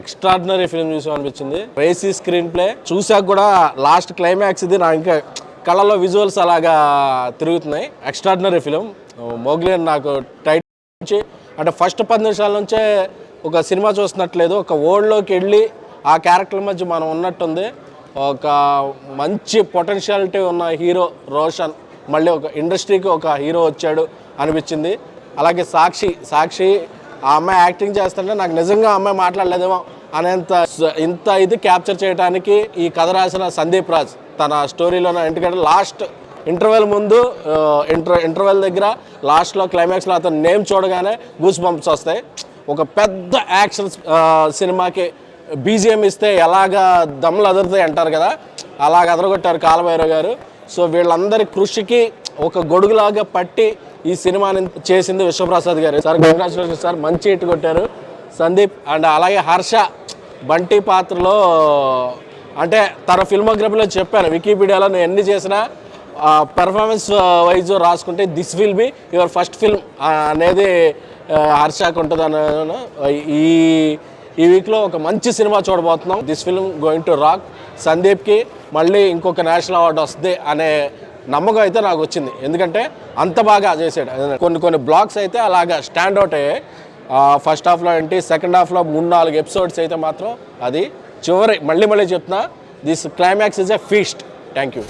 Extraordinary film చూసాం అనిపించింది. Racy screen play చూసాక కూడా లాస్ట్ క్లైమాక్స్ ఇది నా ఇంకా కళ్ళలో విజువల్స్ అలాగా తిరుగుతున్నాయి. Extraordinary film. మోగ్లీ నాకు టైట్ నుంచి అంటే ఫస్ట్ 10 నిమిషాల నుంచే ఒక సినిమా చూస్తున్నట్లేదు, ఒక వరల్డ్లోకి వెళ్ళి ఆ క్యారెక్టర్ మధ్య మనం ఉన్నట్టుంది. ఒక మంచి పొటెన్షియాలిటీ ఉన్న హీరో రోషన్ మళ్ళీ ఒక ఇండస్ట్రీకి ఒక హీరో వచ్చాడు అనిపించింది. అలాగే సాక్షి ఆ అమ్మాయి యాక్టింగ్ చేస్తుంటే నాకు నిజంగా ఆ అమ్మాయి మాట్లాడలేదేమో అనేంత ఇంత ఇది క్యాప్చర్ చేయడానికి ఈ కథ రాసిన సందీప్ రాజ్ తన స్టోరీలోనే. ఎందుకంటే లాస్ట్ ఇంటర్వెల్ ముందు ఇంటర్వెల్ దగ్గర లాస్ట్లో క్లైమాక్స్లో అతను నేమ్ చూడగానే గూస్ బంప్స్ వస్తాయి. ఒక పెద్ద యాక్షన్ సినిమాకి బీజిఎం ఇస్తే ఎలాగా దమ్ములు అదురుతాయి అంటారు కదా, అలాగ అదరగొట్టారు కాలభైరవ్ గారు. సో వీళ్ళందరి కృషికి ఒక గొడుగులాగా పట్టి ఈ సినిమాని చేసింది విశ్వప్రసాద్ గారు. సార్ కంగ్రాచులేషన్స్ సార్, మంచి హిట్ కొట్టారు సందీప్. అండ్ అలాగే హర్ష బంటి పాత్రలో అంటే తన ఫిల్మోగ్రఫీలో చెప్పాను, వికీపీడియాలో నేను ఎన్ని చేసినా పెర్ఫార్మెన్స్ వైజ్ రాసుకుంటే this will be your first film అనేది హర్షకు ఉంటుంది అన్నాను. ఈ వీక్లో ఒక మంచి సినిమా చూడబోతున్నాం. This film going to rock. సందీప్కి మళ్ళీ ఇంకొక నేషనల్ అవార్డు వస్తుంది అనే నమ్మకం అయితే నాకు వచ్చింది, ఎందుకంటే అంత బాగా చేసాడు. కొన్ని బ్లాగ్స్ అయితే అలాగా స్టాండ్ అవుట్ అయ్యాయి. ఫస్ట్ హాఫ్లో ఏంటి, సెకండ్ హాఫ్లో 3-4 ఎపిసోడ్స్ అయితే మాత్రం అది మళ్ళీ చెప్తున్నా, this climax is a feast. Thank you.